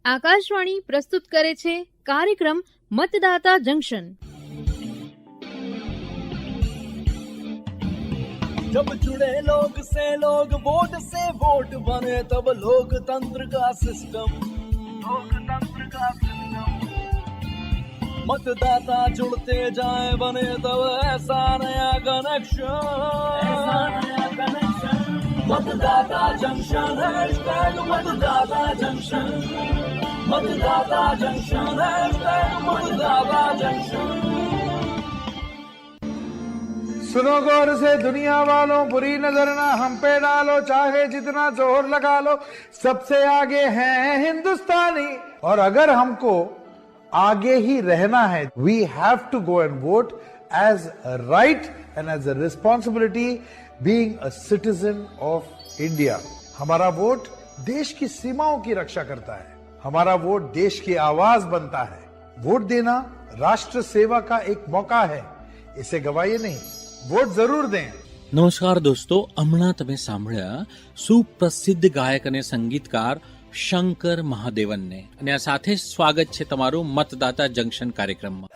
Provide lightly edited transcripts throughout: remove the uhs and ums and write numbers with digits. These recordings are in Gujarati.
આકાશવાણી પ્રસ્તુત કરે છે કાર્યક્રમ મતદાતા જંક્શન। जब जुड़े लोग से लोग वोट से वोट बने तब लोकतंत्र का सिस्टम मतदाता जुड़ते जाए बने तब ऐसा नया कनेक्शन मतदाता जंक्शन मतदाता जंक्शन मतदाता जंक्शन मतदाता जंक्शन। सुनो गौर से दुनिया वालों, बुरी नजर ना हम पे डालो, चाहे जितना जोर लगा लो, सबसे आगे हैं हिंदुस्तानी। और अगर हमको आगे ही रहना है, we have to go and vote as a right and as a responsibility being a citizen of India. हमारा वोट देश की सीमाओं की रक्षा करता है, हमारा वोट देश की आवाज बनता है। वोट देना राष्ट्र सेवा का एक मौका है, इसे गवाइए नहीं, વોટ જરૂર દેं। નમસ્કાર દોસ્તો, હમણાં તમે સાંભળ્યા સુપ્રસિદ્ધ ગાયક અને સંગીતકાર શંકર મહાદેવનને, અને આ સાથે જ સ્વાગત છે તમારું મતદાતા જંક્શન કાર્યક્રમમાં।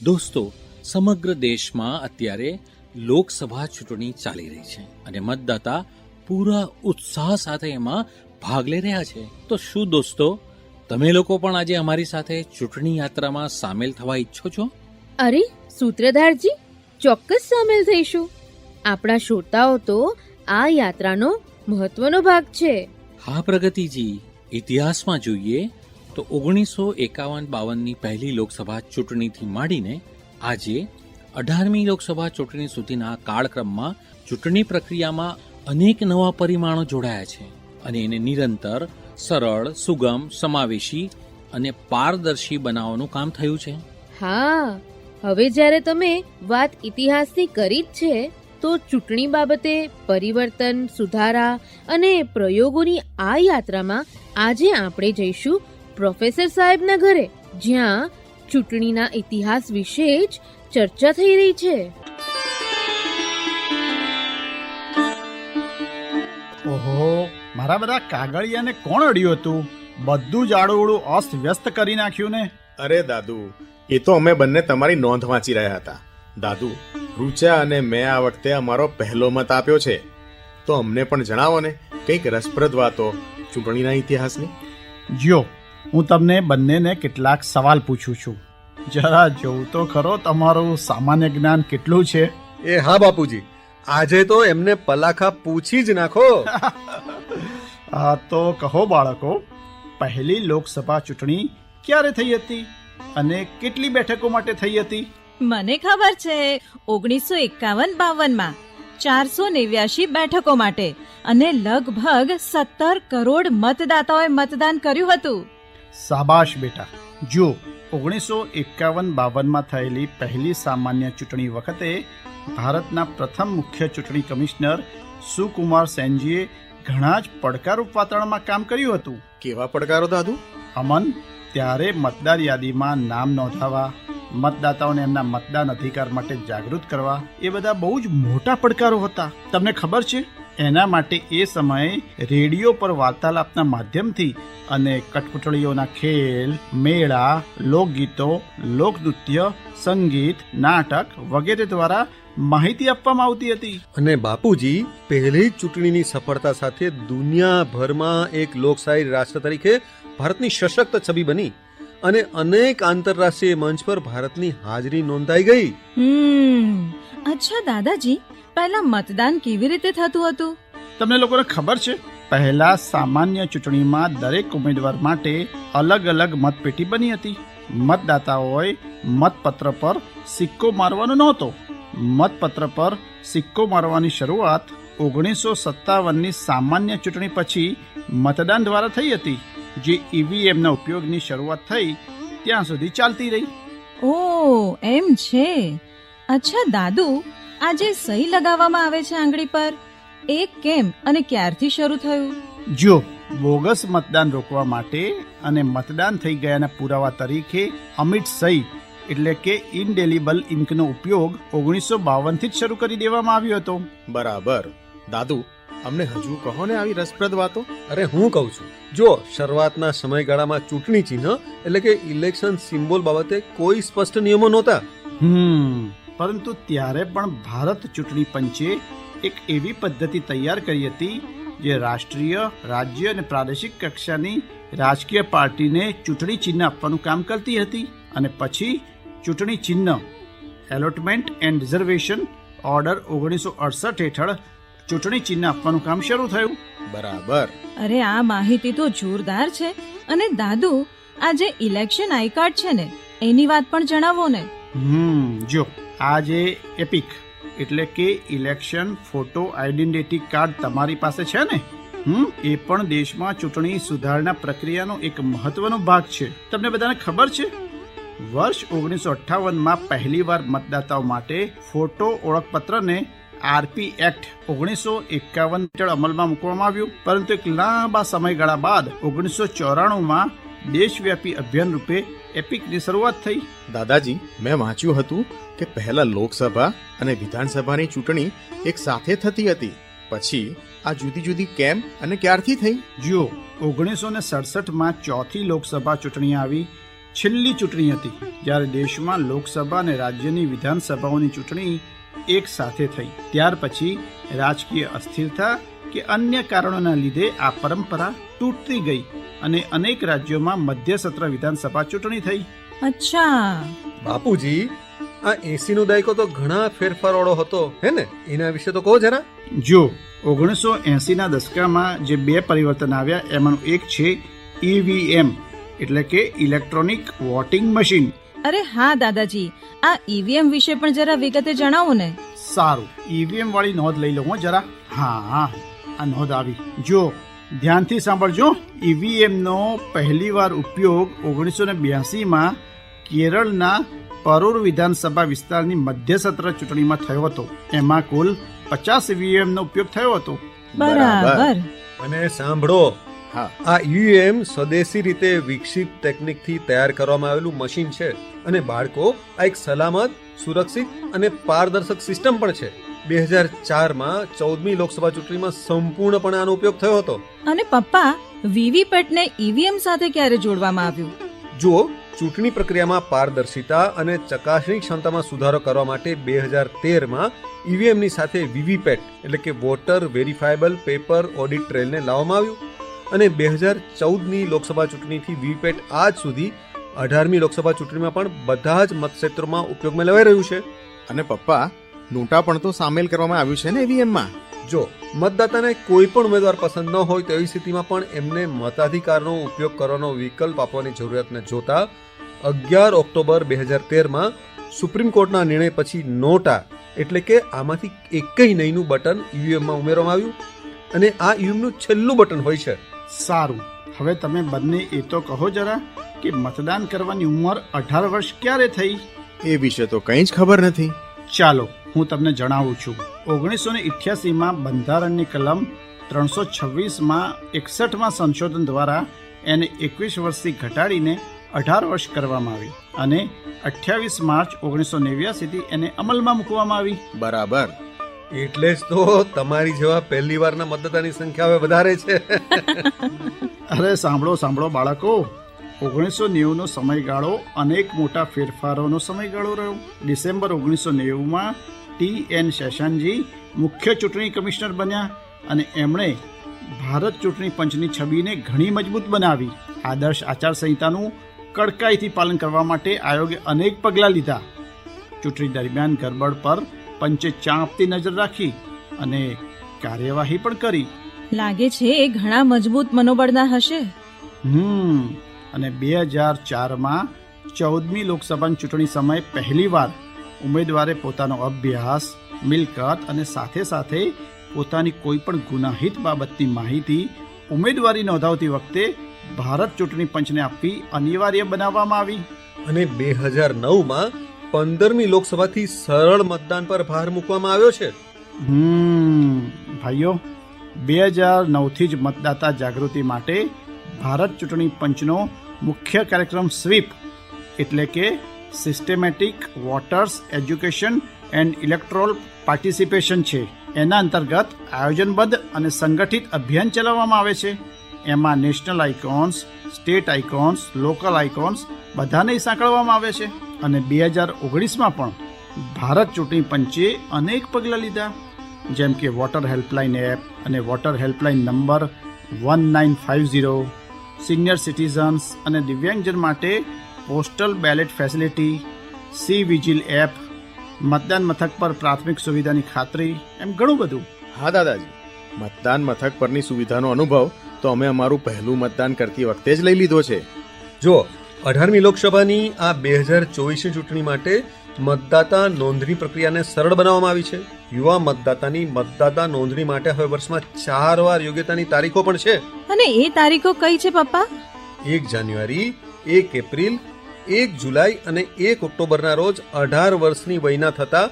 દોસ્તો, સમગ્ર દેશમાં અત્યારે લોકસભા ચૂંટણી ચાલી રહી છે અને મતદાતા પૂરા ઉત્સાહ સાથે એમાં ભાગ લઈ રહ્યા છે। તો શું દોસ્તો, તમે લોકો પણ આજે અમારી સાથે ચૂંટણી યાત્રામાં સામેલ થવા ઈચ્છો છો? અરે સૂત્રધારજી, ચોક્કસ સામેલ થઈશું। આપણા શ્રોતાઓ તો આ યાત્રાનો મહત્વનો ભાગ છે। હા પ્રગતિજી, ઇતિહાસમાં જોઈએ તો 1951-52ની પહેલી લોકસભા ચૂંટણીથી માંડીને આજે 18મી લોકસભા ચૂંટણી સુધીના કાળક્રમમાં ચૂંટણી પ્રક્રિયામાં અનેક નવા પરિમાણો જોડાયા છે અને એને નિરંતર સરળ, સુગમ, સમાવેશી અને પારદર્શી બનાવવાનું કામ થયું છે। હા, હવે જ્યારે તમે વાત ઇતિહાસની કરી જ છે તો ચૂંટણી બાબતે પરિવર્તન, સુધારા અને પ્રયોગોની આ યાત્રામાં આજે આપણે જઈશું પ્રોફેસર સાહેબના ઘરે, જ્યાં ચૂંટણીના ઇતિહાસ વિશે જ ચર્ચા થઈ રહી છે। ઓહો, મારા બધા કાગળિયાને કોણ અડ્યું હતું? બધું જ આડું અસ્ત વ્યસ્ત કરી નાખ્યું ને। અરે દાદુ, એ તો અમે બંને તમારી નોંધ વાંચી રહ્યા હતા। દાદુ, રૂચા અને મેં આ વખતે અમારો પહેલો મત આપ્યો છે, તો અમને પણ જણાવો ને કંઈક રસપ્રદ વાતો ચૂંટણીના ઇતિહાસની। જો, હું તમને બંનેને કેટલાક સવાલ પૂછું છું, જરા જોઉં તો ખરો તમારું સામાન્ય જ્ઞાન કેટલું છે। એ હા બાપુજી, આજે તો એમને પલાખા પૂછી જ નાખો। આ તો કહો બાળકો, પહેલી લોકસભા ચૂંટણી ક્યારે થઈ હતી અને કેટલી બેઠકો માટે થઈ હતી? મને ખબર છે, 1951-52માં 489 બેઠકો માટે અને લગભગ 17 કરોડ મતદાતાઓએ મતદાન કર્યું હતું। શાબાશ બેટા। જો 1951-52માં થયેલી પહેલી સામાન્ય ચૂંટણી વખતે ભારતના પ્રથમ મુખ્ય ચૂંટણી કમિશનર સુકુમાર સેનજીએ ઘણા જ પડકારરૂપ વાતાવરણમાં કામ કર્યું હતું। કેવા પડકારો દાદુ? અમન, ત્યારે મતદાર યાદીમાં નામ નોંધાવવા, મતદાતાઓને એમના મતદાન અધિકાર માટે જાગૃત કરવા, એ બધા બહુ જ મોટા પડકારો હતા। તમને ખબર છે, એના માટે એ સમયે રેડિયો પર વાર્તાલાપના માધ્યમથી અને કઠપુતળીઓના ખેલ, મેળા, લોકગીતો, લોકનૃત્ય, સંગીત, નાટક વગેરે દ્વારા માહિતી આપવામાં આવતી હતી। અને બાપુજી, પહેલી ચૂંટણીની સફળતા સાથે દુનિયાભરમાં એક લોકશાહી રાષ્ટ્ર તરીકે ભારતની સશક્ત છબી બની અને અનેક આંતરરાષ્ટ્રીય મંચ પર ભારતની હાજરી નોંધાઈ ગઈ। અચ્છા દાદાજી, પહેલા મતદાન કેવી રીતે થતું હતું? તમને લોકોને ખબર છે, પહેલા સામાન્ય ચૂંટણીમાં દરેક ઉમેદવાર માટે અલગ અલગ મતપેટી બની હતી। મતદાતાઓએ મતપત્ર પર સિક્કો મારવાનો નહોતો। મતપત્ર પર સિક્કો મારવાની શરૂઆત 1957ની સામાન્ય ચૂંટણી પછી મતદાન દ્વારા થઈ હતી, જે ઈવીએમના ઉપયોગની શરૂઆત થઈ ત્યાં સુધી ચાલતી રહી। ઓ, એમ છે। અચ્છા દાદુ, આજે સહી લગાવવામાં આવે છે આંગળી પર, એ કેમ અને ક્યારથી શરૂ થયું? જો, બોગસ મતદાન રોકવા માટે અને મતદાન થઈ ગયાના પુરાવા તરીકે અમિટ સહી એટલે કે ઇનડેલિબલ ઇન્કનો ઉપયોગ 1952 થી જ શરૂ કરી દેવામાં આવ્યો હતો. બરાબર. દાદુ, અમને હજુ કહો ને આવી રસપ્રદ વાતો. અરે હું કહું છું, જો શરૂઆતના સમયગાળામાં ચૂંટણી ચિહ્ન એટલે કે ઇલેક્શન સિમ્બોલ બાબતે કોઈ સ્પષ્ટ નિયમો નહોતા. પરંતુ ત્યારે પણ ભારત ચૂંટણી પંચે એક એવી પદ્ધતિ તૈયાર કરી હતી જે રાષ્ટ્રીય, રાજ્ય અને પ્રાદેશિક કક્ષાની રાજકીય પાર્ટીને ચૂંટણી ચિહ્ન આપવાનું કામ કરતી હતી. અને પછી ચૂંટણી ચિહ્ન એલોટમેન્ટ એન્ડ રિઝર્વેશન ઓર્ડર 1968 હેઠળ ચૂંટણી ચિહ્ન આપવાનું કામ શરૂ થયું. બરાબર. અરે આ માહિતી તો જોરદાર છે. અને દાદુ, આ જે ઇલેક્શન આઈ કાર્ડ છે ને એની વાત પણ જણાવો ને. જો આ જે એપિક એટલે કે ઇલેક્શન ફોટો આઈડેન્ટિટી કાર્ડ તમારી પાસે છે ને, એ પણ દેશમાં ચૂંટણી સુધારણા પ્રક્રિયાનો એક મહત્વનો ભાગ છે. તમને બધાને ખબર છે, વર્ષ 1958માં પહેલીવાર મતદાતાઓ માટે ફોટો ઓળખપત્રને આરપી એક્ટ 1951 હેઠળ અમલમાં મૂકવામાં આવ્યું. પરંતુ એક લાંબા સમયગાળા બાદ 1994માં દેશવ્યાપી અભિયાન રૂપે એપિકની શરૂઆત થઈ. દાદાજી, મેં વાંચ્યું હતું કે પહેલા લોકસભા અને વિધાનસભાની ચૂંટણી એક સાથે થતી હતી. પછી આ જુદી જુદી કેમ અને ક્યારથી થઈ? જો 1967માં ચોથી લોકસભા ચૂંટણી આવી, છેલ્લી ચૂંટણી હતી જ્યારે દેશમાં લોકસભા અને રાજ્યની વિધાનસભાઓની ચૂંટણી એક સાથે થઈ. ત્યાર પછી રાજકીય અસ્થિરતા કે અન્ય કારણોના લીધે આ પરંપરા તૂટતી ગઈ અને અનેક રાજ્યોમાં મધ્ય સત્ર વિધાનસભા ચૂંટણી થઈ. અચ્છા બાપુજી, આ 80નો દાયકો તો ઘણા ફેરફારોળો હતો હે ને, એના વિશે તો કહો જરા. જો 1980ના દશકામાં જે 2 પરિવર્તન આવ્યા એમાંનું એક છે ઈવીએમ એટલે કે ઇલેક્ટ્રોનિક વોટિંગ મશીન. અરે હા દાદાજી, આ ઈવીએમ વિશે પણ જરા વિગતે જણાવો ને. સારું, ઈવીએમ વાળી નોંધ લઈ લઉં જરા. હા, આ નોંધ આવી. જો ધ્યાનથી સાંભળજો. ઈવીએમનો પહેલીવાર ઉપયોગ 1982માં કેરળના પરુર વિધાનસભા વિસ્તારની મધ્ય સત્ર ચૂંટણીમાં થયો હતો. એમાં કુલ 50 ઈવીએમનો ઉપયોગ થયો હતો. બરાબર. અને સાંભળો, હા, આ ઈવીએમ સ્વદેશી રીતે વિકસિત ટેકનિકથી તૈયાર કરવામાં આવેલું મશીન છે. અને બાળકો, આ એક સલામત, સુરક્ષિત અને પારદર્શક સિસ્ટમ પણ છે. 2004માં 14મી લોકસભા ચૂંટણીમાં સંપૂર્ણપણે આનો ઉપયોગ થયો હતો. અને પપ્પા, વીવીપેટને ઈવીએમ સાથે ક્યારે જોડવામાં આવ્યું? જુઓ, ચૂંટણી પ્રક્રિયામાં પારદર્શિતા અને ચકાસણી ક્ષમતામાં સુધારો કરવા માટે 2013માં ઈવીએમની સાથે વીવીપેટ એટલે કે વોટર વેરીફાયેબલ પેપર ઓડિટ ટ્રેલને લાવવામાં આવ્યું. અને 2014ની લોકસભા ચૂંટણીથી વીવીપેટ આજ સુધી 18મી લોકસભા ચૂંટણીમાં પણ બધા જ મતક્ષેત્રોમાં ઉપયોગમાં લેવાઈ રહ્યું છે. અને પપ્પા, નોટા પણ તો સામેલ કરવામાં આવ્યું છે ને ઈવીએમમાં. જો મતદાતાને કોઈ પણ ઉમેદવાર પસંદ ન હોય તેવી સ્થિતિમાં પણ એમને મતાધિકારનો ઉપયોગ કરવાનો વિકલ્પ આપવાની જરૂરિયાતને જોતા 11 ઓક્ટોબર 2013માં સુપ્રીમ કોર્ટના નિર્ણય પછી નોટા એટલે કે આમાંથી એકય નહીંનું બટન ઈવીએમમાં ઉમેરવામાં આવ્યું. અને આ ઈવીએમનું છેલ્લું બટન હોય છે. સારું, હવે તમે બંને એ તો કહો જરા કે મતદાન કરવાની ઉંમર 18 વર્ષ ક્યારે થઈ? એ વિશે તો કંઈ જ ખબર નથી. ચાલો હું તમને જણાવું છું. 1988માં બંધારણની કલમ 326માં 61માં સંશોધન દ્વારા એને 21 વર્ષથી ઘટાડીને 18 વર્ષ કરવામાં આવી અને 28 માર્ચ 1989થી એને અમલમાં મૂકવામાં આવી. બરાબર. એટલે જ તો તમારી જેવા પહેલી વારના મતદાતાની સંખ્યા હવે વધારે છે. અરે સાંભળો બાળકો, 1990નો સમયગાળો અનેક મોટા ફેરફારોનો સમયગાળો રહ્યો. ડિસેમ્બર 1990માં TN શેષાનજી મુખ્ય ચૂંટણી કમિશનર બન્યા અને એમણે ભારત ચૂંટણી પંચની છબીને ઘણી મજબૂત બનાવી. આદર્શ આચારસંહિતાનું કડકાઈથી પાલન કરવા માટે આયોગે અનેક પગલાં લીધા. ચૂંટણી દરમિયાન ગરબડ પર પંચે ચાંપતી નજર રાખી અને કાર્યવાહી પણ કરી. લાગે છે એ ઘણા મજબૂત મનોબળના હશે. અને 2004માં 14મી લોકસભાની ચૂંટણી સમયે પહેલીવાર ઉમેદવારે પોતાનો અભ્યાસ, મિલકત અને સાથે સાથે પોતાની કોઈ પણ ગુનાહિત બાબતની માહિતી ઉમેદવારી નોંધાવતી વખતે ભારત ચૂંટણી પંચને આપવી અનિવાર્ય બનાવવામાં આવી. અને 2009માં 15મી લોકસભાથી સરળ મતદાન પર ભાર મૂકવામાં આવ્યો છે. ભાઈઓ, 2009થી જ મતદાતા જાગૃતિ માટે ભારત ચૂંટણી પંચનો મુખ્ય કાર્યક્રમ સ્વીપ એટલે કે systematic voters education and electoral participation છે. એના અંતર્ગત આયોજનબદ્ધ અને સંગઠિત અભિયાન ચલાવવામાં આવે છે. એમાં national icons, state icons, local icons બધાને સાંકળવામાં આવે છે. અને 2019માં પણ ભારત ચૂંટણી પંચે અનેક પગલાં લીધા, જેમ કે વોટર હેલ્પલાઇન એપ અને water helpline number 1950, senior citizens અને દિવ્યાંગજન માટે postal ballot facility, C vigil app, મતદાન મથક પર પ્રાથમિક સુવિધાની ખાતરી, એમ ઘણું બધું. હા દાદાજી, મતદાન મથક પરની સુવિધાનો અનુભવ તો અમે અમારું પહેલું મતદાન કરતી વખતે જ લઈ લીધો છે. જો 18મી લોકસભાની આ 2024ની ચૂંટણી માટે મતદાતા નોંધણી પ્રક્રિયાને સરળ બનાવવામાં આવી છે. યુવા મતદાતાની મતદાતા નોંધણી માટે હવે વર્ષમાં 4 વાર યોગ્યતાની તારીખો પણ છે. અને એ તારીખો કઈ છે પપ્પા? 1 જાન્યુઆરી, 1 એપ્રિલ, 1 જુલાઈ અને 1 ઓક્ટોબરના રોજ 18 વર્ષની વયના થતા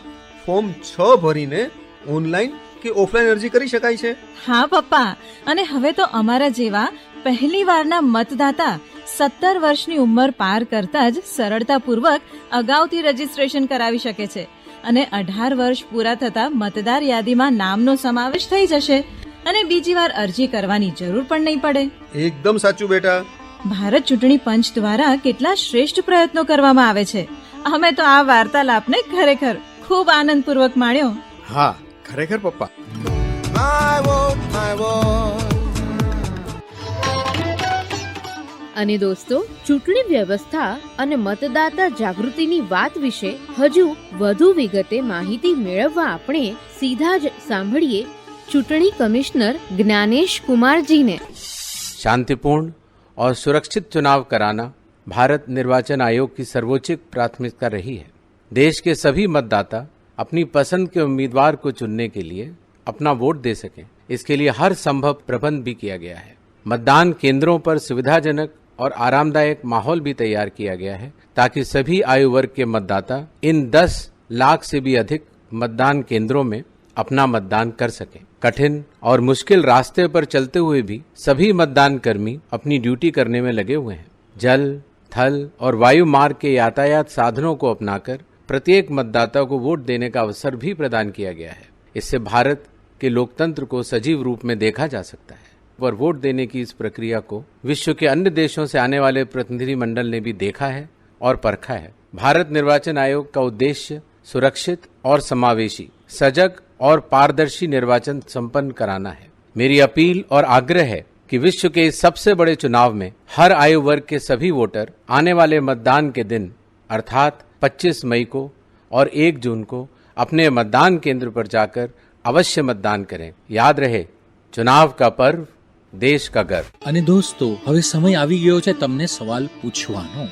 ફોર્મ 6 ભરીને ઓનલાઈન કે ઓફલાઈન અરજી કરી શકાય છે. હા પપ્પા, અને હવે તો અમારા જેવા પહેલી વારના મતદાતા 17 વર્ષની ઉંમર પાર કરતા જ સરળતાપૂર્વક અગાઉથી રજીસ્ટ્રેશન કરાવી શકે છે અને 18 વર્ષ પૂરા થતા મતદાર યાદીમાં નામનો સમાવેશ થઈ જશે અને બીજી વાર અરજી કરવાની જરૂર પણ નહીં પડે. એકદમ સાચું બેટા. ભારત ચૂંટણી પંચ દ્વારા કેટલા શ્રેષ્ઠ પ્રયત્નો કરવામાં આવે છે. અમે તો આ વાર્તાલાપને ખરેખર ખૂબ આનંદપૂર્વક માણ્યો. હા, ખરેખર પપ્પા. અને દોસ્તો, ચૂંટણી વ્યવસ્થા અને મતદાતા જાગૃતિની વાત વિશે હજુ વધુ વિગતે માહિતી મેળવવા આપણે સીધા જ સાંભળીએ ચૂંટણી કમિશ્નર જ્ઞાનેશ કુમારજીને. शांतिपूर्ण और सुरक्षित चुनाव कराना भारत निर्वाचन आयोग की सर्वोच्च प्राथमिकता रही है. देश के सभी मतदाता अपनी पसंद के उम्मीदवार को चुनने के लिए अपना वोट दे सकें, इसके लिए हर संभव प्रबंध भी किया गया है. मतदान केंद्रों पर सुविधाजनक और आरामदायक माहौल भी तैयार किया गया है ताकि सभी आयु वर्ग के मतदाता इन 10 लाख से भी अधिक मतदान केंद्रों में अपना मतदान कर सकें. कठिन और मुश्किल रास्ते पर चलते हुए भी सभी मतदान कर्मी अपनी ड्यूटी करने में लगे हुए हैं. जल, थल और वायु मार्ग के यातायात साधनों को अपनाकर प्रत्येक मतदाता को वोट देने का अवसर भी प्रदान किया गया है. इससे भारत के लोकतंत्र को सजीव रूप में देखा जा सकता है. और वोट देने की इस प्रक्रिया को विश्व के अन्य देशों से आने वाले प्रतिनिधिमंडल ने भी देखा है और परखा है. भारत निर्वाचन आयोग का उद्देश्य सुरक्षित और समावेशी, सजग और पारदर्शी निर्वाचन संपन्न कराना है. मेरी अपील और आग्रह है कि विश्व के इस सबसे बड़े चुनाव में हर आयु वर्ग के सभी वोटर आने वाले मतदान के दिन अर्थात 25 मई को और 1 जून को अपने मतदान केंद्र पर जाकर अवश्य मतदान करें. याद रहे, चुनाव का पर्व देश का गर्व. અને દોસ્તો, હવે સમય આવી ગયો છે તમને સવાલ પૂછવાનો.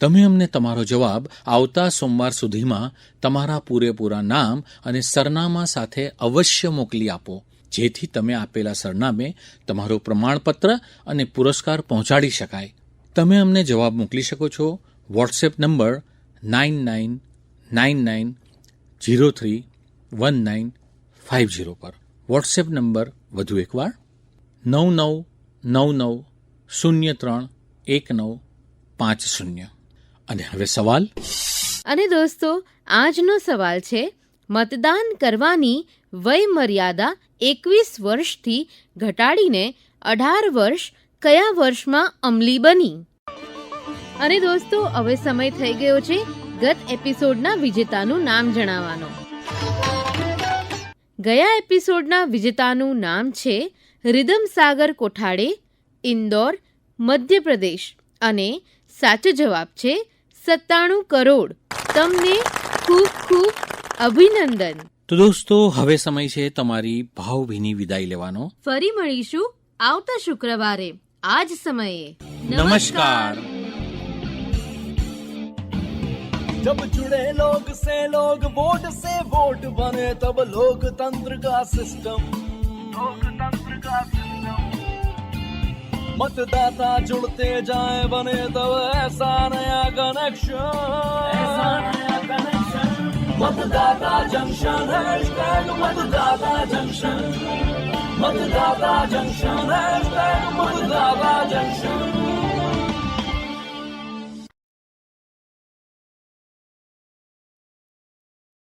તમે અમને તમારો જવાબ આવતા સોમવાર સુધીમાં તમારા પૂરેપૂરા નામ અને સરનામા સાથે અવશ્ય મોકલી આપો, જેથી તમે આપેલા સરનામે તમારું પ્રમાણપત્ર અને પુરસ્કાર પહોંચાડી શકાય. તમે અમને જવાબ મોકલી શકો છો વોટ્સએપ નંબર 9999031950 પર. વોટ્સએપ નંબર વધુ એકવાર 9999031950. અને હવે સવાલ. અને દોસ્તો, આજનો સવાલ છે, મતદાન કરવાની વય મર્યાદા 21 વર્ષથી ઘટાડીને 18 વર્ષ કયા વર્ષમાં અમલી બની? અને દોસ્તો, હવે સમય થઈ ગયો છે ગત એપિસોડના વિજેતાનું નામ જણાવવાનો. ગયા એપિસોડના વિજેતાનું નામ છે રિધમ સાગર કોઠાડે, ઇન્દોર, મધ્યપ્રદેશ. અને સાચો જવાબ છે 97 કરોડ. તમને ખૂબ ખૂબ અભિનંદન. તો દોસ્તો, હવે સમય છે તમારી ભાવભીની વિદાય લેવાનો. ફરી મળીશું આવતા શુક્રવારે આ જ સમયે. નમસ્કાર. जब जुड़े लोग से लोग वोट से वोट बने तब लोकतंत्र का सिस्टम मतदाता जुड़ते जाए बने तब ऐसा नया कनेक्शन मतदाता जंक्शन मतदाता जंक्शन मतदाता जंक्शन मतदाता जंक्शन